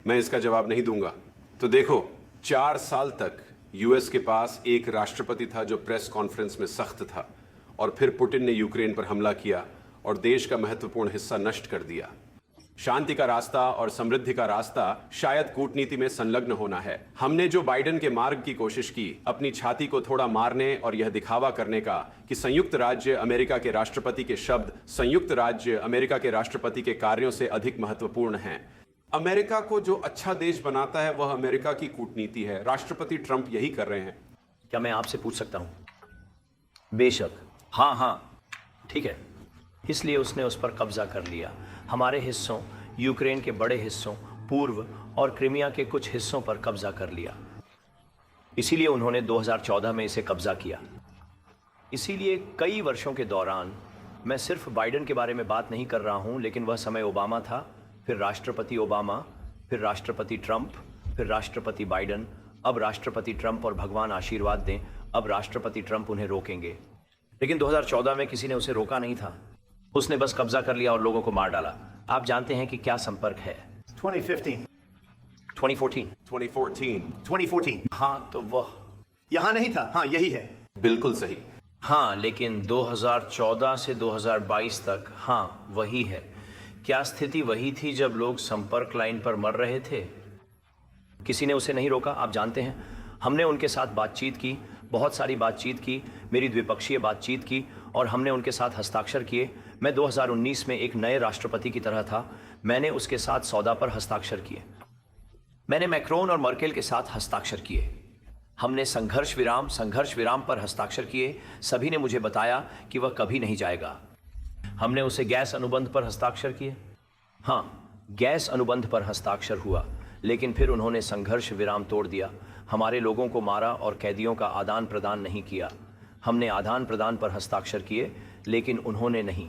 मैं इसका जवाब नहीं दूंगा। तो देखो, 4 साल तक यूएस के पास एक राष्ट्रपति था जो प्रेस कॉन्फ्रेंस में सख्त था, और फिर पुतिन ने यूक्रेन पर हमला किया और देश का महत्वपूर्ण हिस्सा नष्ट कर दिया। शांति का रास्ता और समृद्धि का रास्ता शायद कूटनीति में संलग्न होना है। हमने जो बाइडेन के मार्ग की कोशिश की, अपनी छाती को थोड़ा मारने और यह दिखावा करने का कि संयुक्त राज्य अमेरिका के राष्ट्रपति के शब्द संयुक्त राज्य अमेरिका के राष्ट्रपति के कार्यों से अधिक महत्वपूर्ण हैं। अमेरिका को जो अच्छा देश बनाता है वह अमेरिका की कूटनीति है। राष्ट्रपति ट्रंप यही कर रहे हैं। क्या मैं आपसे पूछ सकता हूं? बेशक। हाँ, ठीक है। इसलिए उसने उस पर कब्जा कर लिया। हमारे हिस्सों, यूक्रेन के बड़े हिस्सों, पूर्व और क्रीमिया के कुछ हिस्सों पर कब्जा कर लिया। इसीलिए उन्होंने 2014 में इसे कब्जा किया। इसीलिए कई वर्षों के दौरान मैं सिर्फ बाइडेन के बारे में बात नहीं कर रहा हूं, लेकिन वह समय ओबामा था, फिर राष्ट्रपति ओबामा, फिर राष्ट्रपति ट्रंप, फिर राष्ट्रपति बाइडेन, अब राष्ट्रपति ट्रंप, और भगवान आशीर्वाद दें अब राष्ट्रपति ट्रंप उन्हें रोकेंगे। लेकिन 2014 में किसी ने उसे रोका नहीं था। उसने बस कब्जा कर लिया और लोगों को मार डाला। आप जानते हैं कि क्या संपर्क है? 2015, 2014, 2014। हाँ, तो वह यहां नहीं था। हाँ, यही है। बिल्कुल सही। हाँ, लेकिन 2014 से 2022 तक, हाँ वही है। क्या स्थिति वही थी जब लोग संपर्क लाइन पर मर रहे थे? किसी ने उसे नहीं रोका। आप जानते हैं, हमने उनके साथ बातचीत की, बहुत सारी बातचीत की, मेरी द्विपक्षीय बातचीत की, और हमने उनके साथ हस्ताक्षर किए। मैं 2019 में एक नए राष्ट्रपति की तरह था। मैंने उसके साथ सौदा पर हस्ताक्षर किए। मैंने मैक्रोन और मर्केल के साथ हस्ताक्षर किए। हमने संघर्ष विराम पर हस्ताक्षर किए। सभी ने मुझे बताया कि वह कभी नहीं जाएगा। हमने उसे गैस अनुबंध पर हस्ताक्षर किए। हाँ, गैस अनुबंध पर हस्ताक्षर हुआ, लेकिन फिर उन्होंने संघर्ष विराम तोड़ दिया, हमारे लोगों को मारा और कैदियों का आदान प्रदान नहीं किया। हमने आदान प्रदान पर हस्ताक्षर किए, लेकिन उन्होंने नहीं।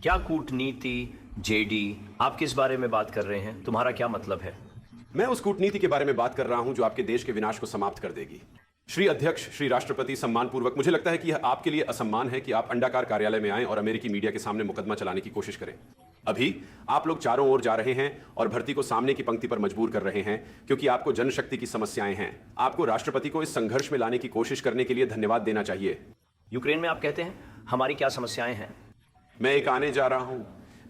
क्या कूटनीति, जेडी, आप किस बारे में बात कर रहे हैं? तुम्हारा क्या मतलब है? मैं उस कूटनीति के बारे में बात कर रहा हूं जो आपके देश के विनाश को समाप्त कर देगी। श्री अध्यक्ष, श्री राष्ट्रपति, सम्मानपूर्वक, मुझे लगता है कि यह आपके लिए असम्मान है कि आप अंडाकार कार्यालय में आएं और अमेरिकी मीडिया के सामने मुकदमा चलाने की कोशिश करें। अभी आप लोग चारों ओर जा रहे हैं और भर्ती को सामने की पंक्ति पर मजबूर कर रहे हैं क्योंकि आपको जनशक्ति की समस्याएं हैं। आपको राष्ट्रपति को इस संघर्ष में लाने की कोशिश करने के लिए धन्यवाद देना चाहिए। यूक्रेन में आप कहते हैं हमारी क्या समस्याएं हैं? मैं एक आने जा रहा हूं।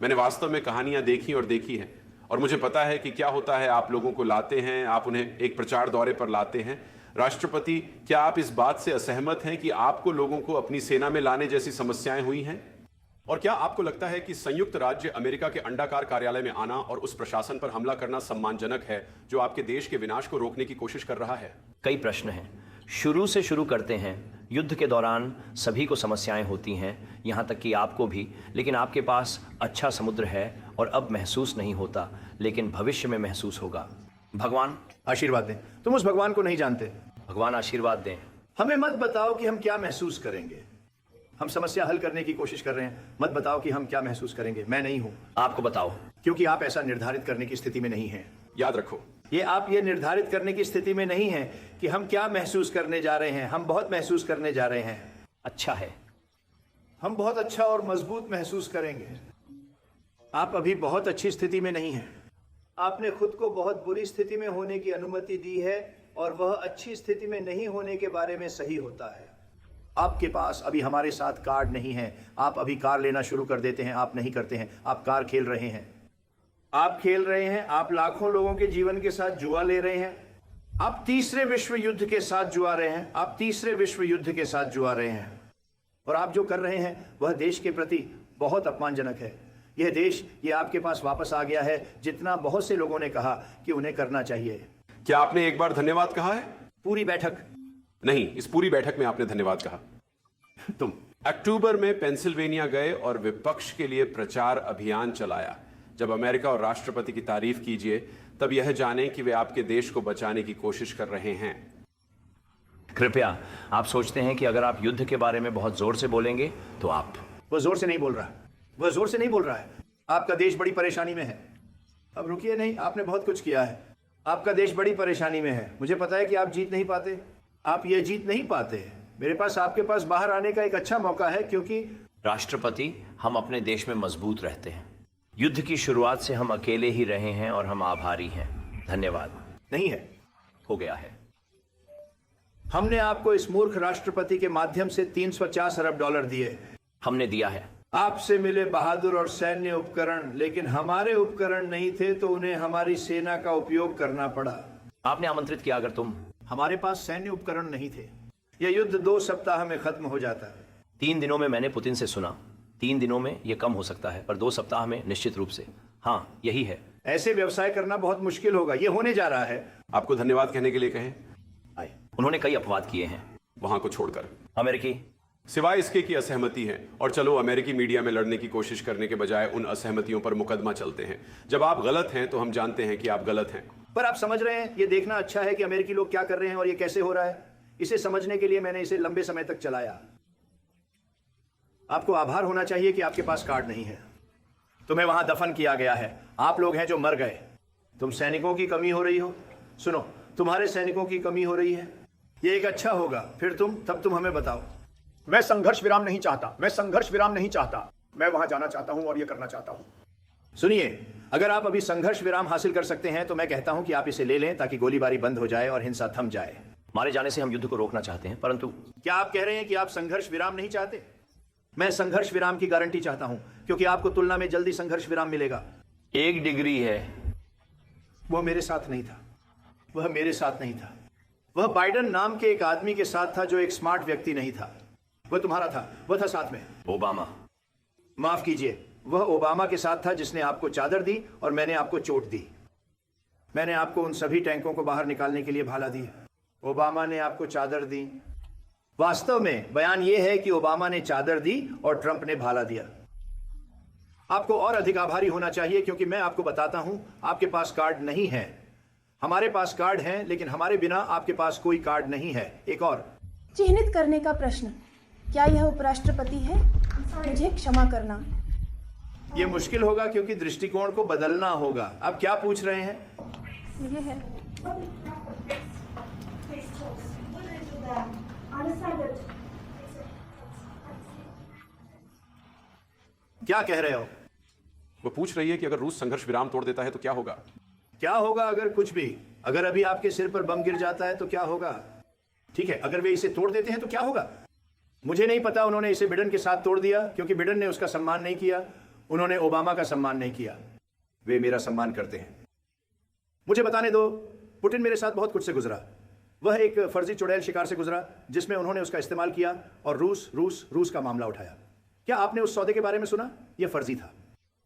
मैंने वास्तव में कहानियां देखी और देखी हैं, और मुझे पता है कि क्या होता है। आप लोगों को लाते हैं, आप उन्हें एक प्रचार दौरे पर लाते हैं। राष्ट्रपति, क्या आप इस बात से असहमत हैं कि आपको लोगों को अपनी सेना में लाने जैसी समस्याएं हुई हैं? और क्या आपको लगता है कि संयुक्त राज्य अमेरिका के अंडाकार कार्यालय में आना और उस प्रशासन पर हमला करना सम्मानजनक है जो आपके देश के विनाश को रोकने की कोशिश कर रहा है? कई प्रश्न हैं। शुरू करते हैं। युद्ध के दौरान सभी को समस्याएं होती हैं, यहाँ तक कि आपको भी, लेकिन आपके पास अच्छा समुद्र है और अब महसूस नहीं होता, लेकिन भविष्य में महसूस होगा। भगवान आशीर्वाद दें। तुम उस भगवान को नहीं जानते। भगवान आशीर्वाद दें। हमें मत बताओ कि हम क्या महसूस करेंगे। हम समस्या हल करने की कोशिश कर रहे हैं। मत बताओ कि हम क्या महसूस करेंगे। मैं नहीं हूं। आपको बताओ। क्योंकि आप ऐसा निर्धारित करने की स्थिति में नहीं हैं। याद रखो, आप ये निर्धारित करने की स्थिति में नहीं हैं कि हम क्या महसूस करने जा रहे हैं। हम बहुत महसूस करने जा रहे हैं। अच्छा है। हम बहुत अच्छा और मजबूत महसूस करेंगे। आप अभी बहुत अच्छी स्थिति में नहीं हैं। आपने खुद को बहुत बुरी स्थिति में होने की अनुमति दी है, और वह अच्छी स्थिति में नहीं होने के बारे में सही होता है। आपके पास अभी हमारे साथ कार्ड नहीं है। आप अभी कार लेना शुरू कर देते हैं। आप नहीं करते हैं। आप कार खेल रहे हैं। आप खेल रहे हैं। आप लाखों लोगों के जीवन के साथ जुआ ले रहे हैं। आप तीसरे विश्व युद्ध के साथ जुआ रहे हैं। आप तीसरे विश्व युद्ध के साथ जुआ रहे हैं। और आप जो कर रहे हैं वह देश के प्रति बहुत अपमानजनक है। यह देश, ये आपके पास वापस आ गया है, जितना बहुत से लोगों ने कहा कि उन्हें करना चाहिए। क्या आपने एक बार धन्यवाद कहा है? पूरी बैठक नहीं, इस पूरी बैठक में आपने धन्यवाद कहा। तुम अक्टूबर में पेंसिल्वेनिया गए और विपक्ष के लिए प्रचार अभियान चलाया। जब अमेरिका और राष्ट्रपति की तारीफ कीजिए, तब यह जाने कि वे आपके देश को बचाने की कोशिश कर रहे हैं। कृपया, आप सोचते हैं कि अगर आप युद्ध के बारे में बहुत जोर से बोलेंगे तो आप। वह जोर से नहीं बोल रहा। वह जोर से नहीं बोल रहा है। आपका देश बड़ी परेशानी में है। अब रुकिए, नहीं, आपने बहुत कुछ किया है। आपका देश बड़ी परेशानी में है। मुझे पता है कि आप जीत नहीं पाते। आप ये जीत नहीं पाते। मेरे पास आपके पास बाहर आने का एक अच्छा मौका है, क्योंकि राष्ट्रपति, हम अपने देश में मजबूत रहते हैं। युद्ध की शुरुआत से हम अकेले ही रहे हैं और हम आभारी हैं। धन्यवाद। नहीं है। हो गया है। हमने आपको इस मूर्ख राष्ट्रपति के माध्यम से 350 अरब डॉलर दिए। हमने दिया है। आपसे मिले बहादुर और सैन्य उपकरण, लेकिन हमारे उपकरण नहीं थे तो उन्हें हमारी सेना का उपयोग करना पड़ा। आपने आमंत्रित किया। अगर तुम हमारे पास सैन्य उपकरण नहीं थे, यह युद्ध 2 सप्ताह में खत्म हो जाता। 3 दिनों में मैंने पुतिन से सुना। 3 दिनों में यह कम हो सकता है, पर 2 सप्ताह में निश्चित रूप से। हाँ, यही है। ऐसे व्यवसाय करना बहुत मुश्किल होगा। यह होने जा रहा है। आपको धन्यवाद कहने के लिए कहें। आए। उन्होंने कई अपवाद किए हैं वहां को छोड़कर। अमेरिकी सिवाय इसके की असहमति है, और चलो अमेरिकी मीडिया में लड़ने की कोशिश करने के बजाय उन असहमतियों पर मुकदमा चलते हैं। जब आप गलत हैं तो हम जानते हैं कि आप गलत हैं। पर आप समझ रहे हैं, यह देखना अच्छा है कि अमेरिकी लोग क्या कर रहे हैं और यह कैसे हो रहा है। इसे समझने के लिए मैंने इसे लंबे समय तक चलाया। आपको आभार होना चाहिए कि आपके पास कार्ड नहीं है। तुम्हें वहां दफन किया गया है। आप लोग हैं जो मर गए। तुम सैनिकों की कमी हो रही हो। सुनो, तुम्हारे सैनिकों की कमी हो रही है। यह एक अच्छा होगा। फिर तब तुम हमें बताओ। मैं संघर्ष विराम नहीं चाहता। मैं संघर्ष विराम नहीं चाहता। मैं वहां जाना चाहता हूं और यह करना चाहता हूं। सुनिए, अगर आप अभी संघर्ष विराम हासिल कर सकते हैं तो मैं कहता हूं कि आप इसे ले लें ताकि गोलीबारी बंद हो जाए और हिंसा थम जाए। मारे जाने से हम युद्ध को रोकना चाहते हैं, परंतु क्या आप कह रहे हैं कि आप संघर्ष विराम नहीं चाहते? मैं संघर्ष विराम की गारंटी चाहता हूं, क्योंकि आपको तुलना में जल्दी संघर्ष विराम मिलेगा। 1 डिग्री है। वह मेरे साथ नहीं था। वह मेरे साथ नहीं था। वह बाइडेन नाम के एक आदमी के साथ था जो एक स्मार्ट व्यक्ति नहीं था। वह तुम्हारा था। वह था साथ में ओबामा। माफ कीजिए, वह ओबामा के साथ था जिसने आपको चादर दी और मैंने आपको चोट दी। मैंने आपको उन सभी टैंकों को बाहर निकालने के लिए भाला दी। ओबामा ने आपको चादर दी। वास्तव में बयान यह है कि ओबामा ने चादर दी और ट्रंप ने भाला दिया। आपको और अधिक आभारी होना चाहिए, क्योंकि मैं आपको बताता हूं, आपके पास कार्ड नहीं है। हमारे पास कार्ड हैं, लेकिन हमारे बिना आपके पास कोई कार्ड नहीं है। एक और चिह्नित करने का प्रश्न, क्या यह उपराष्ट्रपति है? मुझे क्षमा करना। यह मुश्किल होगा क्योंकि दृष्टिकोण को बदलना होगा। आप क्या पूछ रहे हैं? ये है। क्या कह रहे हो? वो पूछ रही है कि अगर रूस संघर्ष विराम तोड़ देता है तो क्या होगा। क्या होगा? अगर कुछ भी। अगर अभी आपके सिर पर बम गिर जाता है तो क्या होगा? ठीक है, अगर वे इसे तोड़ देते हैं तो क्या होगा? मुझे नहीं पता। उन्होंने इसे बिडेन के साथ तोड़ दिया क्योंकि बिडेन ने उसका सम्मान नहीं किया। उन्होंने ओबामा का सम्मान नहीं किया। वे मेरा सम्मान करते हैं। मुझे बताने दो, पुतिन मेरे साथ बहुत कुछ से गुजरा। वह एक फर्जी चुड़ैल शिकार से गुजरा जिसमें उन्होंने उसका इस्तेमाल किया और रूस का मामला उठाया। क्या आपने उस सौदे के बारे में सुना? यह फर्जी था।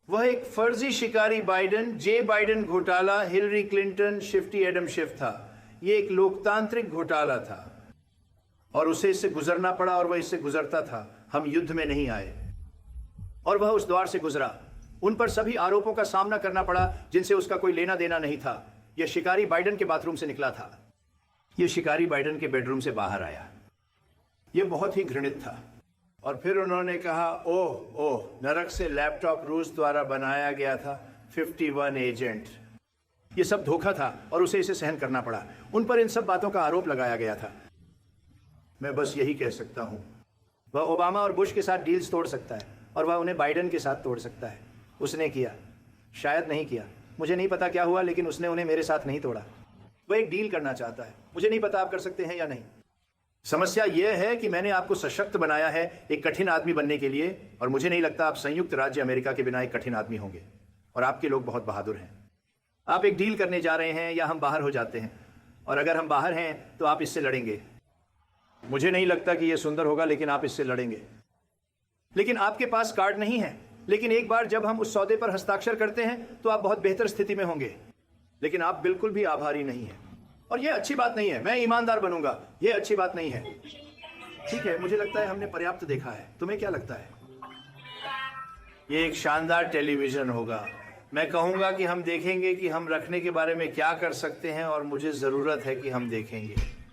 वह एक फर्जी शिकारी बाइडेन, जे बाइडेन घोटाला, हिलरी क्लिंटन, शिफ्टी एडम शिफ था। यह एक लोकतांत्रिक घोटाला था और उसे इससे गुजरना पड़ा और वह इससे गुजरता था। हम युद्ध में नहीं आए और वह उस द्वार से गुजरा। उन पर सभी आरोपों का सामना करना पड़ा जिनसे उसका कोई लेना देना नहीं था। यह शिकारी बाइडेन के बाथरूम से निकला था। यह शिकारी बाइडेन के बेडरूम से बाहर आया। यह बहुत ही घृणित था। और फिर उन्होंने कहा, ओह, नरक से लैपटॉप रूस द्वारा बनाया गया था, 51 एजेंट। यह सब धोखा था और उसे इसे सहन करना पड़ा। उन पर इन सब बातों का आरोप लगाया गया था। मैं बस यही कह सकता हूं, वह ओबामा और बुश के साथ डील्स तोड़ सकता है और वह उन्हें बाइडेन के साथ तोड़ सकता है। उसने किया, शायद नहीं किया, मुझे नहीं पता क्या हुआ, लेकिन उसने उन्हें मेरे साथ नहीं तोड़ा। वह एक डील करना चाहता है। मुझे नहीं पता आप कर सकते हैं या नहीं। समस्या यह है कि मैंने आपको सशक्त बनाया है एक कठिन आदमी बनने के लिए, और मुझे नहीं लगता आप संयुक्त राज्य अमेरिका के बिना एक कठिन आदमी होंगे। और आपके लोग बहुत बहादुर हैं। आप एक डील करने जा रहे हैं या हम बाहर हो जाते हैं, और अगर हम बाहर हैं तो आप इससे लड़ेंगे। मुझे नहीं लगता कि यह सुंदर होगा, लेकिन आप इससे लड़ेंगे। लेकिन आपके पास कार्ड नहीं है। लेकिन एक बार जब हम उस सौदे पर हस्ताक्षर करते हैं तो आप बहुत बेहतर स्थिति में होंगे। लेकिन आप बिल्कुल भी आभारी नहीं हैं, और यह अच्छी बात नहीं है। मैं ईमानदार बनूंगा, यह अच्छी बात नहीं है। ठीक है, मुझे लगता है हमने पर्याप्त देखा है। तुम्हें क्या लगता है? यह एक शानदार टेलीविजन होगा। मैं कहूंगा कि हम देखेंगे कि हम रखने के बारे में क्या कर सकते हैं, और मुझे जरूरत है कि हम देखेंगे।